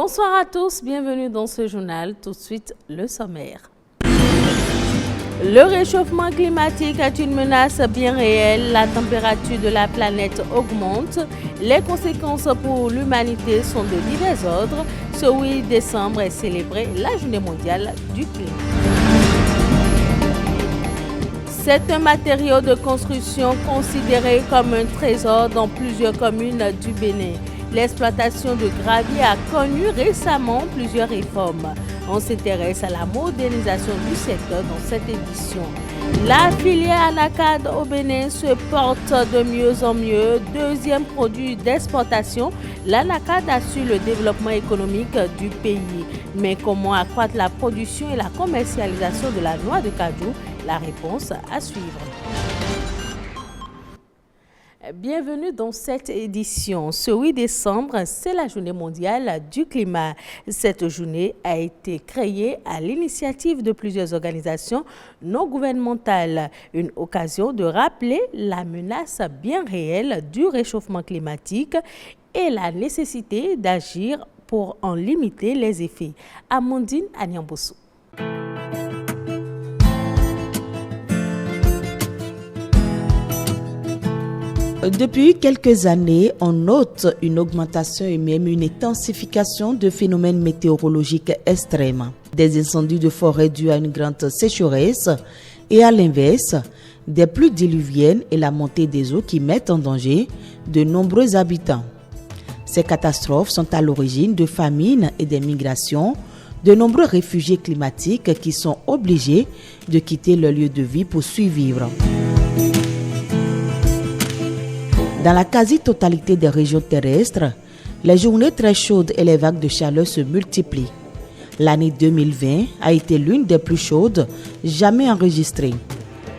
Bonsoir à tous, bienvenue dans ce journal. Tout de suite, le sommaire. Le réchauffement climatique est une menace bien réelle. La température de la planète augmente. Les conséquences pour l'humanité sont de divers ordres. Ce 8 décembre est célébrée la Journée mondiale du climat. C'est un matériau de construction considéré comme un trésor dans plusieurs communes du Bénin. L'exploitation de gravier a connu récemment plusieurs réformes. On s'intéresse à la modernisation du secteur dans cette édition. La filière anacarde au Bénin se porte de mieux en mieux. Deuxième produit d'exportation, l'anacarde assure le développement économique du pays. Mais comment accroître la production et la commercialisation de la noix de cajou? La réponse à suivre. Bienvenue dans cette édition. Ce 8 décembre, c'est la Journée mondiale du climat. Cette journée a été créée à l'initiative de plusieurs organisations non gouvernementales. Une occasion de rappeler la menace bien réelle du réchauffement climatique et la nécessité d'agir pour en limiter les effets. Amandine Anyambossou. Depuis quelques années, on note une augmentation et même une intensification de phénomènes météorologiques extrêmes. Des incendies de forêt dus à une grande sécheresse et à l'inverse, des pluies diluviennes et la montée des eaux qui mettent en danger de nombreux habitants. Ces catastrophes sont à l'origine de famines et des migrations de nombreux réfugiés climatiques qui sont obligés de quitter leur lieu de vie pour survivre. Dans la quasi-totalité des régions terrestres, les journées très chaudes et les vagues de chaleur se multiplient. L'année 2020 a été l'une des plus chaudes jamais enregistrées.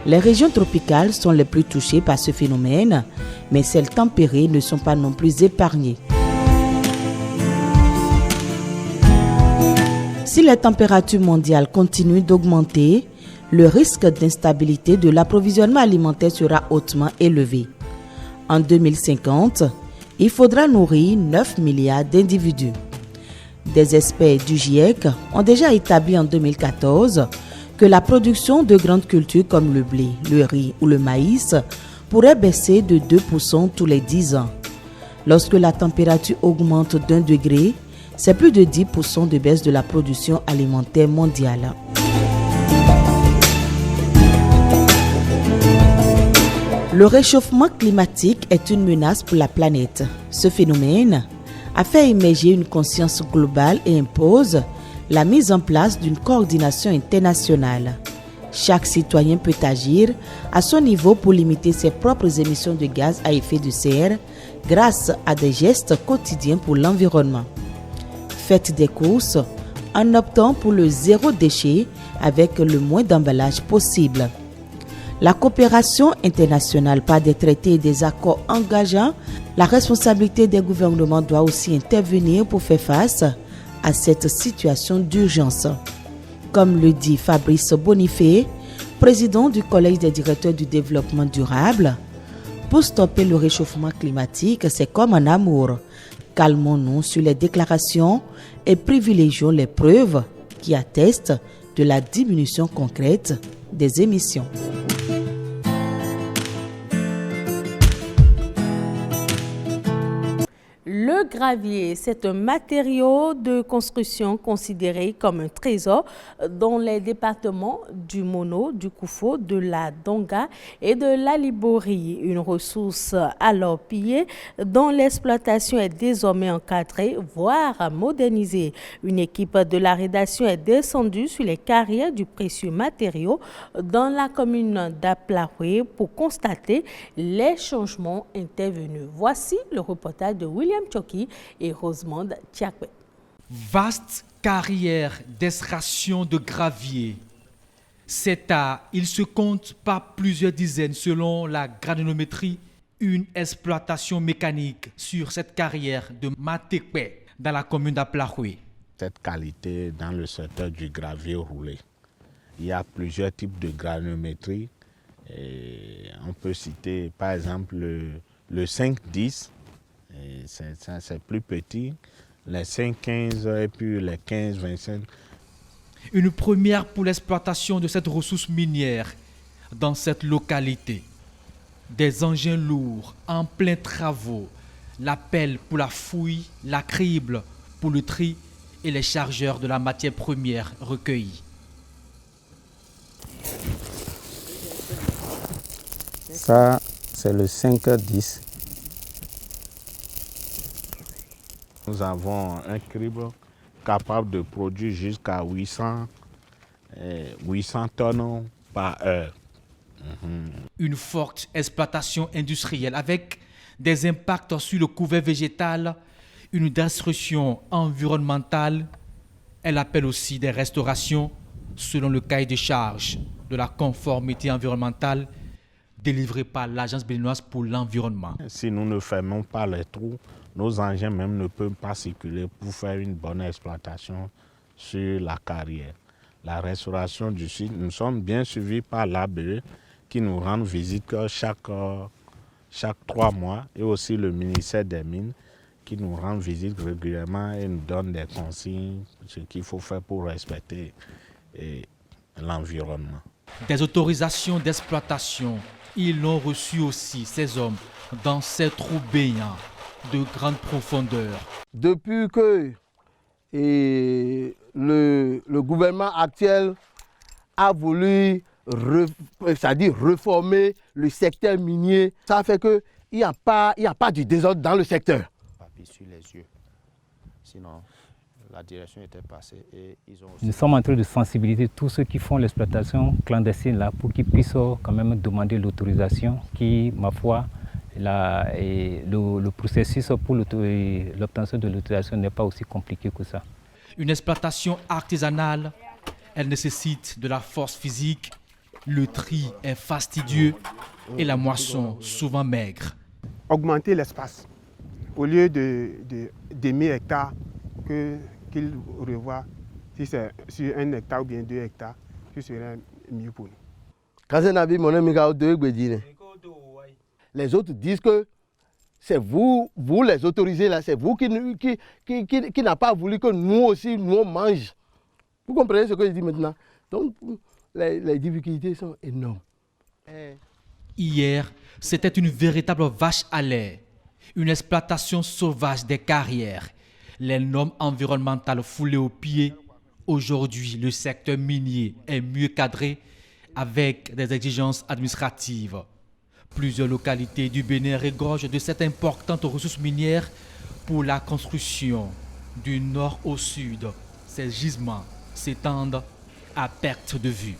Les régions tropicales sont les plus touchées par ce phénomène, mais celles tempérées ne sont pas non plus épargnées. Si les températures mondiales continuent d'augmenter, le risque d'instabilité de l'approvisionnement alimentaire sera hautement élevé. En 2050, il faudra nourrir 9 milliards d'individus. Des experts du GIEC ont déjà établi en 2014 que la production de grandes cultures comme le blé, le riz ou le maïs pourrait baisser de 2% tous les 10 ans. Lorsque la température augmente d'1 degré, c'est plus de 10% de baisse de la production alimentaire mondiale. Le réchauffement climatique est une menace pour la planète. Ce phénomène a fait émerger une conscience globale et impose la mise en place d'une coordination internationale. Chaque citoyen peut agir à son niveau pour limiter ses propres émissions de gaz à effet de serre grâce à des gestes quotidiens pour l'environnement. Faites des courses en optant pour le zéro déchet avec le moins d'emballage possible. La coopération internationale par des traités et des accords engageant la responsabilité des gouvernements doit aussi intervenir pour faire face à cette situation d'urgence. Comme le dit Fabrice Bonifay, président du Collège des directeurs du développement durable, pour stopper le réchauffement climatique, c'est comme un amour. Calmons-nous sur les déclarations et privilégions les preuves qui attestent de la diminution concrète des émissions. Le gravier, c'est un matériau de construction considéré comme un trésor dans les départements du Mono, du Koufo, de la Donga et de la Libori. Une ressource alors pillée dont l'exploitation est désormais encadrée, voire modernisée. Une équipe de la rédaction est descendue sur les carrières du précieux matériau dans la commune d'Aplaoué pour constater les changements intervenus. Voici le reportage de William Choki et Rosemonde Tchakwe. Vaste carrière d'extraction de gravier. Il se compte par plusieurs dizaines selon la granulométrie, une exploitation mécanique sur cette carrière de Matekwe dans la commune d'Aplaoué. Cette qualité dans le secteur du gravier roulé. Il y a plusieurs types de granulométrie. On peut citer par exemple le 5-10. C'est plus petit. les 5-15 et puis les 15-25. Une première pour l'exploitation de cette ressource minière dans cette localité. Des engins lourds en plein travaux, la pelle pour la fouille, la crible pour le tri et les chargeurs de la matière première recueillie. Ça, c'est le 5-10. Nous avons un crible capable de produire jusqu'à 800 tonnes par heure. Une forte exploitation industrielle avec des impacts sur le couvert végétal, une destruction environnementale. Elle appelle aussi des restaurations selon le cahier de charges de la conformité environnementale délivré par l'Agence béninoise pour l'environnement. Si nous ne fermons pas les trous, nos engins même ne peuvent pas circuler pour faire une bonne exploitation sur la carrière. La restauration du site, nous sommes bien suivis par l'ABE qui nous rend visite chaque 3 mois et aussi le ministère des Mines qui nous rend visite régulièrement et nous donne des consignes, ce qu'il faut faire pour respecter l'environnement. Des autorisations d'exploitation, ils l'ont reçu aussi, ces hommes, dans ces trous baignants de grande profondeur. Depuis que le gouvernement actuel a voulu reformer le secteur minier, ça fait qu'il n'y a pas du désordre dans le secteur. Papier sur les yeux. Sinon, la direction était passée et ils ont aussi... Nous sommes en train de sensibiliser tous ceux qui font l'exploitation clandestine là pour qu'ils puissent quand même demander l'autorisation qui, ma foi, le processus pour l'obtention de l'autorisation n'est pas aussi compliqué que ça. Une exploitation artisanale, elle nécessite de la force physique, le tri est fastidieux et la moisson souvent maigre. Augmenter l'espace. Au lieu d'aimer hectares, qu'il revoit si c'est sur 1 hectare ou bien 2 hectares, ce serait mieux pour nous. Les autres disent que c'est vous les autorisez là, c'est vous qui n'a pas voulu que nous aussi, nous on mange. Vous comprenez ce que je dis maintenant? Donc les difficultés sont énormes. Hier, c'était une véritable vache à lait, une exploitation sauvage des carrières, les normes environnementales foulées aux pieds. Aujourd'hui, le secteur minier est mieux cadré avec des exigences administratives. Plusieurs localités du Bénin regorgent de cette importante ressource minière pour la construction. Du nord au sud, ces gisements s'étendent à perte de vue.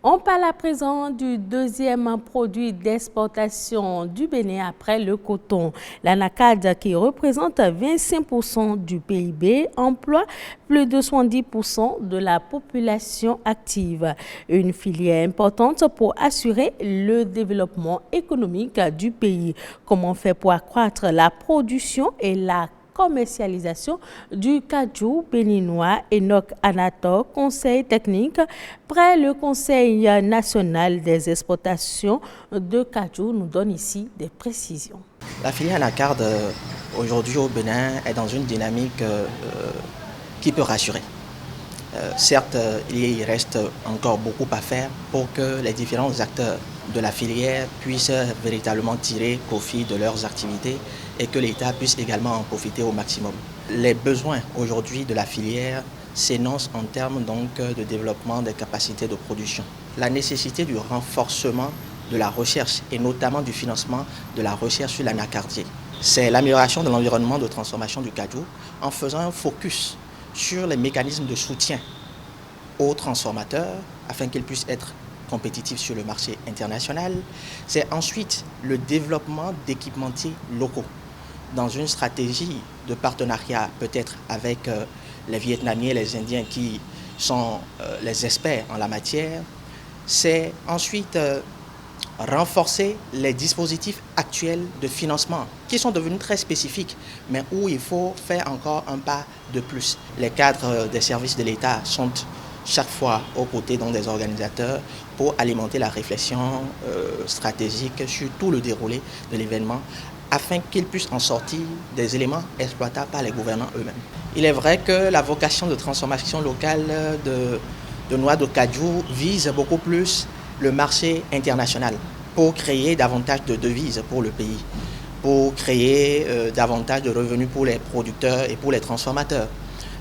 On parle à présent du deuxième produit d'exportation du Bénin après le coton. L'anacarde, qui représente 25% du PIB, emploie plus de 70% de la population active. Une filière importante pour assurer le développement économique du pays. Comment faire pour accroître la production et la commercialisation du cajou béninois? Enoch Anator, conseil technique près le Conseil national des exportations de cajou, nous donne ici des précisions. La filière anacarde aujourd'hui au Bénin est dans une dynamique qui peut rassurer. Certes, il reste encore beaucoup à faire pour que les différents acteurs de la filière puissent véritablement tirer profit de leurs activités et que l'État puisse également en profiter au maximum. Les besoins aujourd'hui de la filière s'énoncent en termes donc de développement des capacités de production. La nécessité du renforcement de la recherche et notamment du financement de la recherche sur l'anacardier. C'est l'amélioration de l'environnement de transformation du cajou en faisant un focus sur les mécanismes de soutien aux transformateurs afin qu'ils puissent être compétitifs sur le marché international. C'est ensuite le développement d'équipementiers locaux dans une stratégie de partenariat peut-être avec les Vietnamiens et les Indiens qui sont les experts en la matière. C'est ensuite renforcer les dispositifs actuels de financement qui sont devenus très spécifiques, mais où il faut faire encore un pas de plus. Les cadres des services de l'État sont chaque fois aux côtés des organisateurs pour alimenter la réflexion stratégique sur tout le déroulé de l'événement afin qu'ils puissent en sortir des éléments exploitables par les gouvernants eux-mêmes. Il est vrai que la vocation de transformation locale de noix de cajou vise beaucoup plus le marché international pour créer davantage de devises pour le pays, pour créer davantage de revenus pour les producteurs et pour les transformateurs.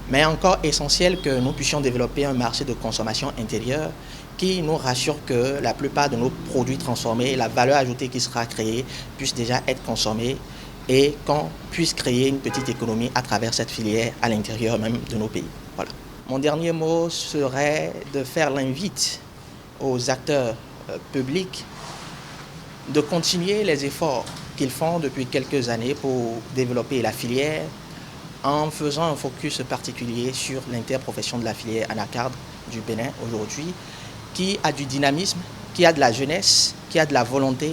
Mais encore essentiel que nous puissions développer un marché de consommation intérieure qui nous rassure que la plupart de nos produits transformés, la valeur ajoutée qui sera créée, puisse déjà être consommée et qu'on puisse créer une petite économie à travers cette filière à l'intérieur même de nos pays. Voilà. Mon dernier mot serait de faire l'invite aux acteurs publics de continuer les efforts qu'ils font depuis quelques années pour développer la filière en faisant un focus particulier sur l'interprofession de la filière anacarde du Bénin aujourd'hui, qui a du dynamisme, qui a de la jeunesse, qui a de la volonté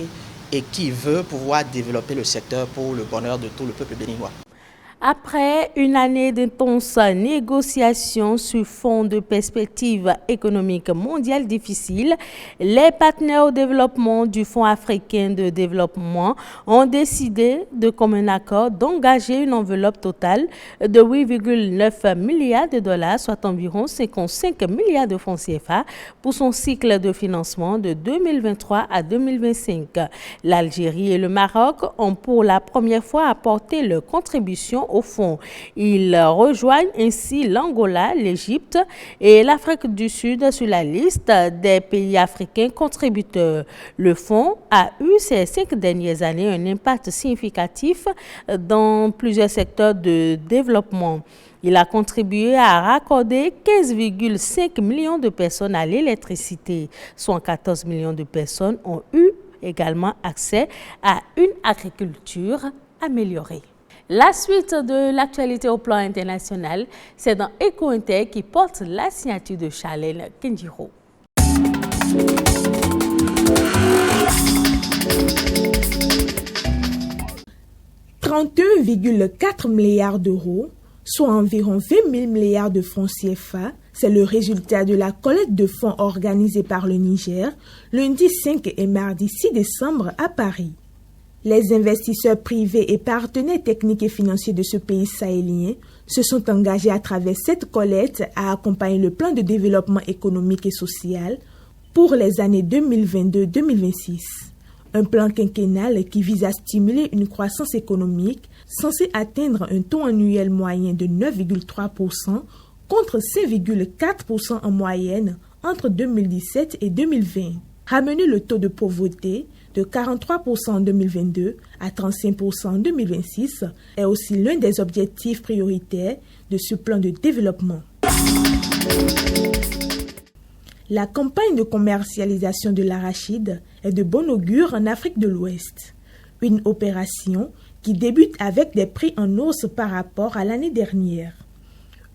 et qui veut pouvoir développer le secteur pour le bonheur de tout le peuple béninois. Après une année d'intenses négociations sur fond de perspectives économiques mondiales difficiles, les partenaires au développement du Fonds africain de développement ont décidé de commun accord d'engager une enveloppe totale de 8,9 milliards de dollars, soit environ 55 milliards de francs CFA, pour son cycle de financement de 2023 à 2025. L'Algérie et le Maroc ont pour la première fois apporté leur contribution au fonds. Ils rejoignent ainsi l'Angola, l'Égypte et l'Afrique du Sud sur la liste des pays africains contributeurs. Le fonds a eu ces 5 dernières années un impact significatif dans plusieurs secteurs de développement. Il a contribué à raccorder 15,5 millions de personnes à l'électricité, soit 14 millions de personnes ont eu également accès à une agriculture améliorée. La suite de l'actualité au plan international, c'est dans Eco-Inter qui porte la signature de Charlène Kenjiro. 31,4 milliards d'euros, soit environ 20 000 milliards de francs CFA, c'est le résultat de la collecte de fonds organisée par le Niger, lundi 5 et mardi 6 décembre à Paris. Les investisseurs privés et partenaires techniques et financiers de ce pays sahélien se sont engagés à travers cette collecte à accompagner le plan de développement économique et social pour les années 2022-2026. Un plan quinquennal qui vise à stimuler une croissance économique censée atteindre un taux annuel moyen de 9,3% contre 5,4% en moyenne entre 2017 et 2020. Ramener le taux de pauvreté de 43% en 2022 à 35% en 2026 est aussi l'un des objectifs prioritaires de ce plan de développement. La campagne de commercialisation de l'arachide est de bon augure en Afrique de l'Ouest. Une opération qui débute avec des prix en hausse par rapport à l'année dernière.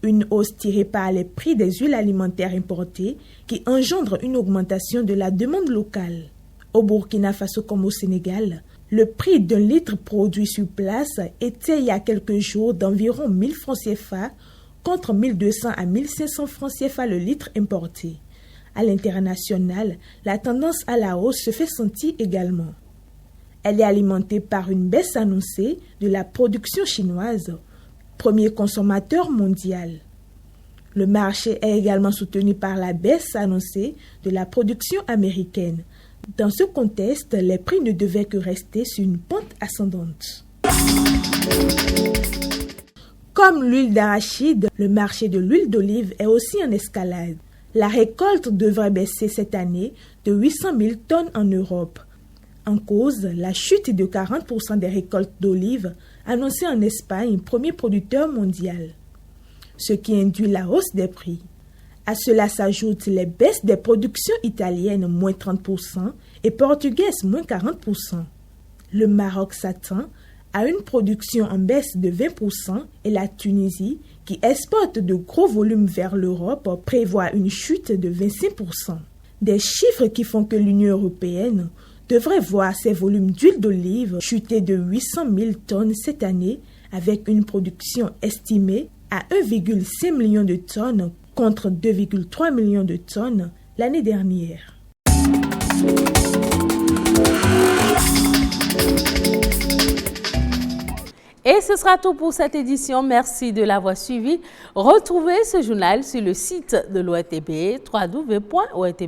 Une hausse tirée par les prix des huiles alimentaires importées qui engendre une augmentation de la demande locale. Au Burkina Faso comme au Sénégal, le prix d'un litre produit sur place était il y a quelques jours d'environ 1000 francs CFA contre 1200 à 1500 francs CFA le litre importé. À l'international, la tendance à la hausse se fait sentir également. Elle est alimentée par une baisse annoncée de la production chinoise, premier consommateur mondial. Le marché est également soutenu par la baisse annoncée de la production américaine. Dans ce contexte, les prix ne devaient que rester sur une pente ascendante. Comme l'huile d'arachide, le marché de l'huile d'olive est aussi en escalade. La récolte devrait baisser cette année de 800 000 tonnes en Europe. En cause, la chute de 40% des récoltes d'olives annoncée en Espagne, premier producteur mondial, ce qui induit la hausse des prix. À cela s'ajoutent les baisses des productions italiennes, moins 30%, et portugaises, moins 40%. Le Maroc s'attend à une production en baisse de 20% et la Tunisie, qui exporte de gros volumes vers l'Europe, prévoit une chute de 25%. Des chiffres qui font que l'Union européenne devrait voir ses volumes d'huile d'olive chuter de 800 000 tonnes cette année, avec une production estimée à 1,5 million de tonnes contre 2,3 millions de tonnes l'année dernière. Et ce sera tout pour cette édition. Merci de l'avoir suivi. Retrouvez ce journal sur le site de l'ORTB, www.ortb.bj.